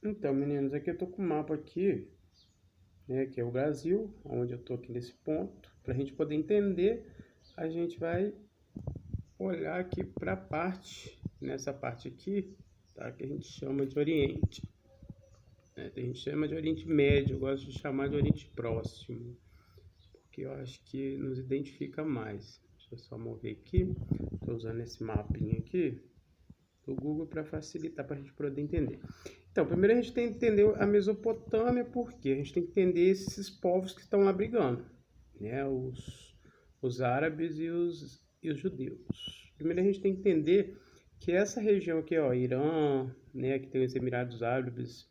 Então, meninos, aqui eu tô com o mapa aqui, né, que é o Brasil, onde eu tô aqui nesse ponto. Para a gente poder entender, a gente vai olhar aqui para a parte, nessa parte aqui, tá, que a gente chama de Oriente. Né? A gente chama de Oriente Médio, eu gosto de chamar de Oriente Próximo, porque eu acho que nos identifica mais. Deixa eu só mover aqui, tô usando esse mapinha aqui do Google para facilitar para a gente poder entender. Então, primeiro a gente tem que entender a Mesopotâmia, porque a gente tem que entender esses povos que estão lá brigando, né? Os árabes e os judeus. Primeiro a gente tem que entender que essa região aqui, ó, Irã, né, que tem os Emirados Árabes,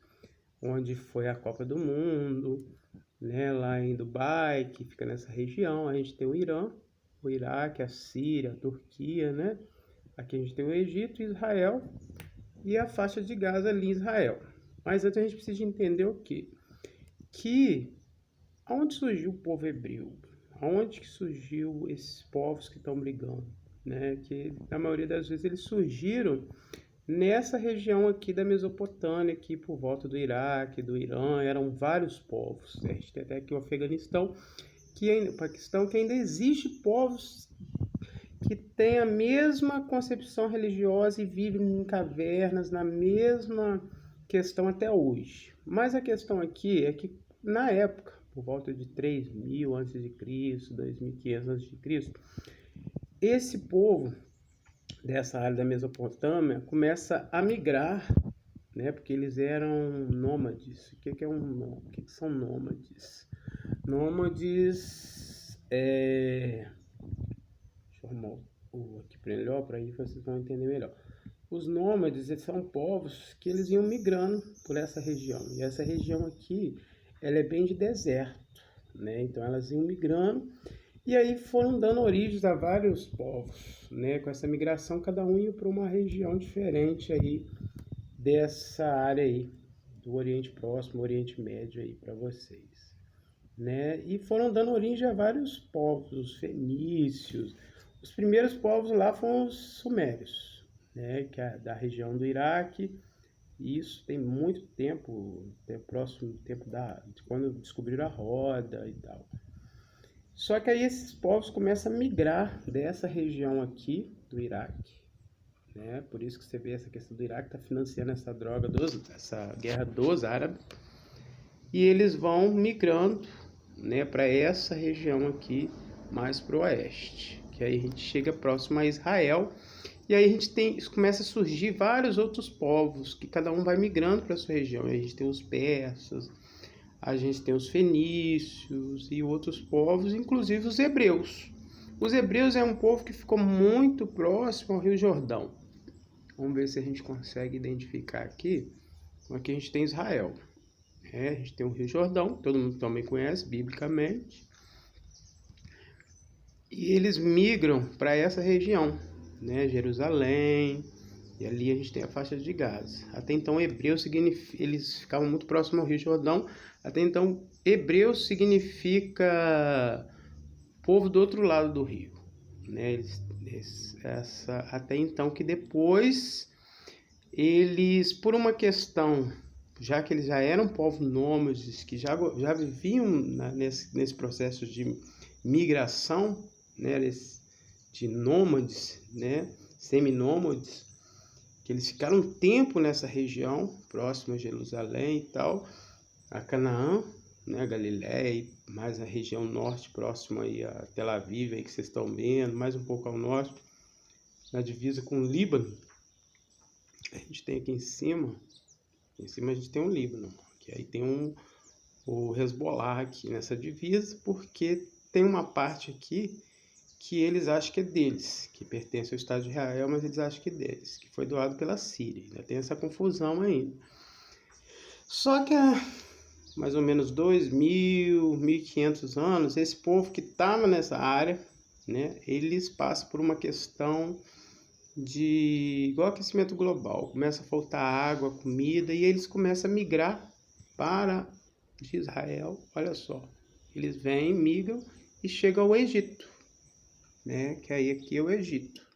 onde foi a Copa do Mundo, né, lá em Dubai, que fica nessa região, a gente tem o Irã, o Iraque, a Síria, a Turquia, né? Aqui a gente tem o Egito, Israel e a faixa de Gaza ali em Israel. Mas antes a gente precisa entender o quê? Que aonde surgiu o povo hebreu? Aonde que surgiu esses povos que estão brigando? Né? Que na maioria das vezes eles surgiram nessa região aqui da Mesopotâmia, aqui por volta do Iraque, do Irã, eram vários povos. A gente tem até aqui o Afeganistão, o Paquistão, que ainda existe povos que têm a mesma concepção religiosa e vivem em cavernas, na mesma questão até hoje. Mas a questão aqui é que, na época, por volta de 3000 a.C., 2500 a.C., esse povo dessa área da Mesopotâmia começa a migrar, né? Porque eles eram nômades. O que é um, o que são nômades? Nômades deixa eu arrumar aqui melhor para aí vocês vão entender melhor. Os nômades, eles são povos que eles iam migrando por essa região. E essa região aqui, ela é bem de deserto, né? Então elas iam migrando e aí foram dando origens a vários povos, né? Com essa migração, cada um ia para uma região diferente aí dessa área aí do Oriente Próximo, Oriente Médio aí para vocês, né? E foram dando origem a vários povos, os fenícios. Os primeiros povos lá foram os sumérios, né? Que é da região do Iraque. E isso tem muito tempo, próximo tempo de quando descobriram a roda e tal. Só que aí esses povos começam a migrar dessa região aqui do Iraque, né? Por isso que você vê essa questão do Iraque está financiando essa guerra dos árabes. E eles vão migrando, né, para essa região aqui, mais para o oeste. Que aí a gente chega próximo a Israel. E aí a gente começa a surgir vários outros povos, que cada um vai migrando para a sua região. A gente tem os persas, a gente tem os fenícios e outros povos, inclusive os hebreus. Os hebreus é um povo que ficou muito próximo ao Rio Jordão. Vamos ver se a gente consegue identificar aqui. Aqui a gente tem Israel. A gente tem o Rio Jordão, todo mundo também conhece, biblicamente. E eles migram para essa região, né? Jerusalém, e ali a gente tem a faixa de Gaza. Até então, hebreu significa, eles ficavam muito próximos ao Rio Jordão. Até então, hebreu significa povo do outro lado do rio, né? Até então, que depois eles, por uma questão, já que eles já eram povos nômades, que já viviam nesse processo de migração, né, de nômades, né, seminômades, que eles ficaram um tempo nessa região, próxima a Jerusalém e tal, a Canaã, né, a Galiléia, e mais a região norte, próxima aí a Tel Aviv, aí que vocês estão vendo, mais um pouco ao norte, na divisa com o Líbano. A gente tem aqui em cima a gente tem o Líbano, que aí tem o Hezbollah aqui nessa divisa, porque tem uma parte aqui que eles acham que é deles, que pertence ao Estado de Israel, mas eles acham que é deles, que foi doado pela Síria. Ainda tem essa confusão ainda. Só que há mais ou menos 2.000, 1.500 anos, esse povo que estava nessa área, né, eles passam por uma questão de igual aquecimento global, começa a faltar água, comida, e eles começam a migrar para de Israel. Olha só, eles vêm, migram e chegam ao Egito, né? Que aí aqui é o Egito.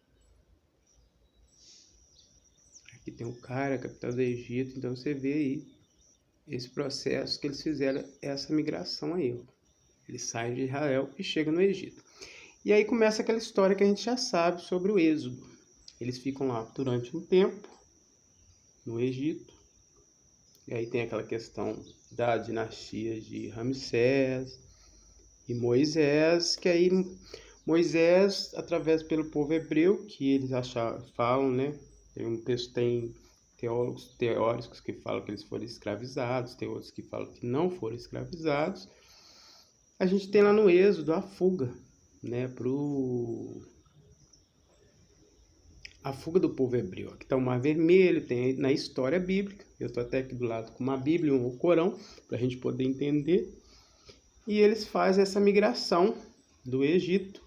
Aqui tem o Cairo, a capital do Egito, então você vê aí esse processo que eles fizeram, essa migração aí, ó. Eles saem de Israel e chegam no Egito. E aí começa aquela história que a gente já sabe sobre o Êxodo. Eles ficam lá durante um tempo, no Egito. E aí tem aquela questão da dinastia de Ramsés e Moisés, que aí Moisés, através pelo povo hebreu, que eles falam, né? Tem teólogos teóricos que falam que eles foram escravizados, tem outros que falam que não foram escravizados. A gente tem lá no Êxodo a fuga, né? A fuga do povo hebreu. Aqui está o Mar Vermelho, tem na história bíblica. Eu estou até aqui do lado com uma Bíblia, um Corão, para a gente poder entender. E eles fazem essa migração do Egito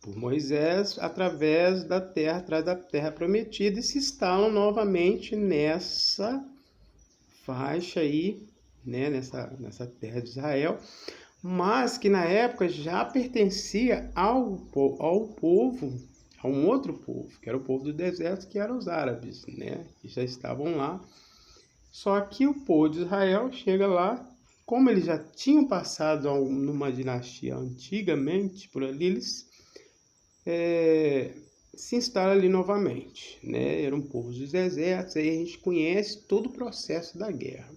por Moisés através da terra, atrás da terra prometida, e se instalam novamente nessa faixa aí, né, nessa terra de Israel, mas que na época já pertencia ao povo, a um outro povo, que era o povo do deserto, que eram os árabes, né, que já estavam lá. Só que o povo de Israel chega lá, como eles já tinham passado numa dinastia antigamente por ali, eles se instalam ali novamente, né? Era um povo dos desertos, aí a gente conhece todo o processo da guerra.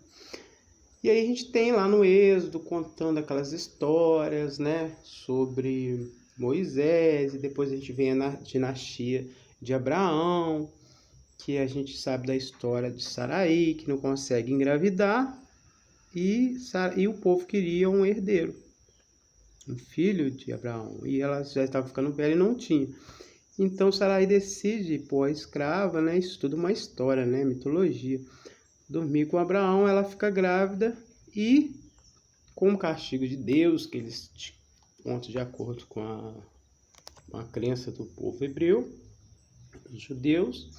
E aí a gente tem lá no Êxodo contando aquelas histórias, né, sobre Moisés, e depois a gente vem na dinastia de Abraão, que a gente sabe da história de Sarai, que não consegue engravidar, e o povo queria um herdeiro, um filho de Abraão, e ela já estava ficando velha e não tinha. Então Sarai decide pôr a escrava, né, isso tudo uma história, né, mitologia, dormir com Abraão, ela fica grávida e, com o castigo de Deus, que eles contam de acordo com a crença do povo hebreu, os judeus,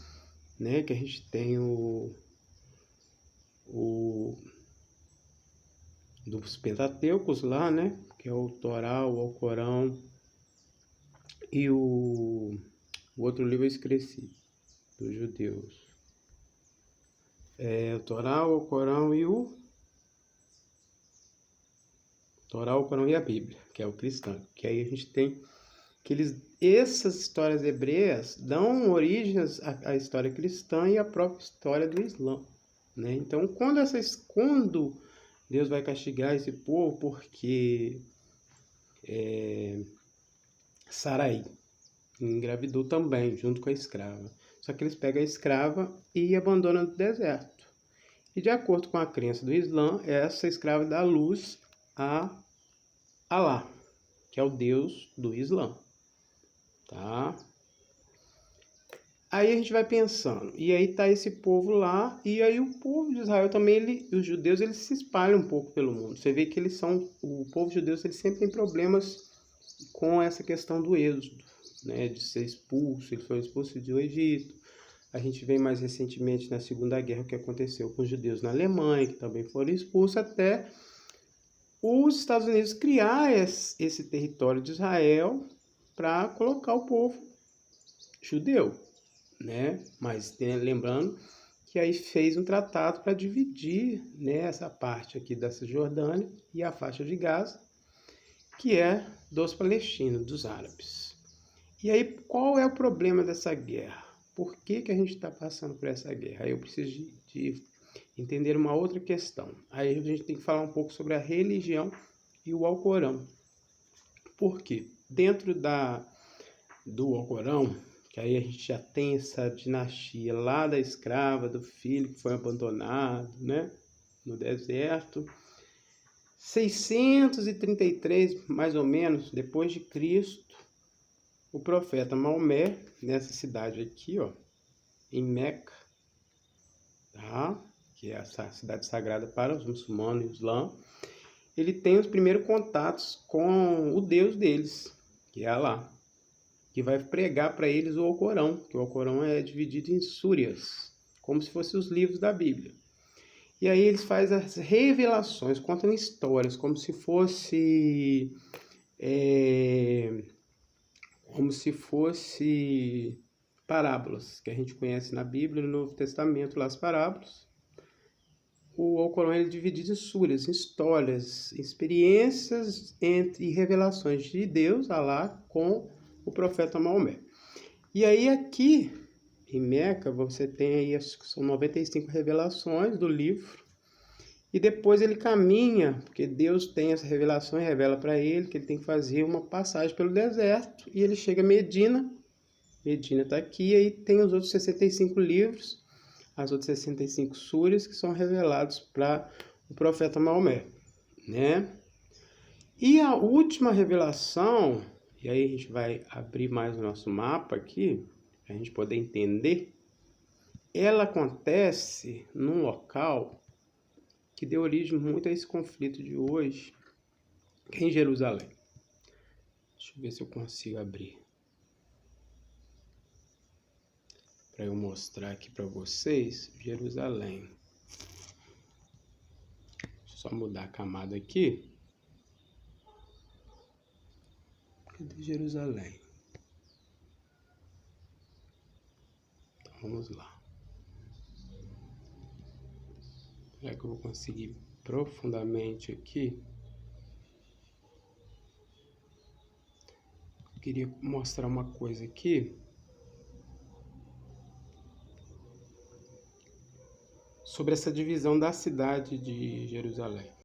né, que a gente tem dos Pentateucos lá, né, que é o Torá, o Alcorão e o outro livro eu esqueci, dos judeus. O Torá, o Alcorão e Torá, o Corão e a Bíblia, que é o cristão. Que aí a gente tem essas histórias hebreias dão origens à história cristã e à própria história do Islã, né? Então, quando Deus vai castigar esse povo, porque Sarai engravidou também, junto com a escrava. Só que eles pegam a escrava e abandonam no deserto. E de acordo com a crença do Islã, essa escrava dá luz a Alá, que é o Deus do Islã. Tá? Aí a gente vai pensando, e aí tá esse povo lá, e aí o povo de Israel também, os judeus, eles se espalham um pouco pelo mundo. Você vê que o povo judeu, ele sempre tem problemas com essa questão do êxodo, né, de ser expulso, eles foram expulsos do Egito. A gente vê mais recentemente na Segunda Guerra o que aconteceu com os judeus na Alemanha, que também foram expulsos, até os Estados Unidos criar esse território de Israel para colocar o povo judeu, né? Mas lembrando que aí fez um tratado para dividir, né, essa parte aqui da Cisjordânia e a faixa de Gaza, que é dos palestinos, dos árabes. E aí, qual é o problema dessa guerra? Por que a gente está passando por essa guerra? Aí eu preciso de entender uma outra questão. Aí a gente tem que falar um pouco sobre a religião e o Alcorão. Por quê? Dentro do Alcorão, que aí a gente já tem essa dinastia lá da escrava, do filho que foi abandonado, né, no deserto. 633, mais ou menos, depois de Cristo, o profeta Maomé, nessa cidade aqui, ó, em Meca, tá? Que é essa cidade sagrada para os muçulmanos e o Islã, ele tem os primeiros contatos com o Deus deles, que é Alá, que vai pregar para eles o Alcorão, que o Alcorão é dividido em súrias, como se fossem os livros da Bíblia. E aí eles fazem as revelações, contam histórias, como se fosse parábolas, que a gente conhece na Bíblia e no Novo Testamento, lá as parábolas. o Alcorão ele é dividido em suras, em histórias, experiências e revelações de Deus, Alá, com o profeta Maomé. E aí aqui em Meca você tem aí, acho que são 95 revelações do livro, e depois ele caminha, porque Deus tem essa revelação e revela para ele que ele tem que fazer uma passagem pelo deserto, e ele chega a Medina. Medina está aqui, e aí tem os outros 65 livros, as outras 65 súrias que são revelados para o profeta Maomé, né? E a última revelação, e aí a gente vai abrir mais o nosso mapa aqui, para a gente poder entender, ela acontece num local que deu origem muito a esse conflito de hoje, que é em Jerusalém. Deixa eu ver se eu consigo abrir para eu mostrar aqui para vocês Jerusalém. Deixa eu só mudar a camada aqui. Cadê Jerusalém? Então vamos lá. Será que eu vou conseguir profundamente aqui? Eu queria mostrar uma coisa aqui sobre essa divisão da cidade de Jerusalém.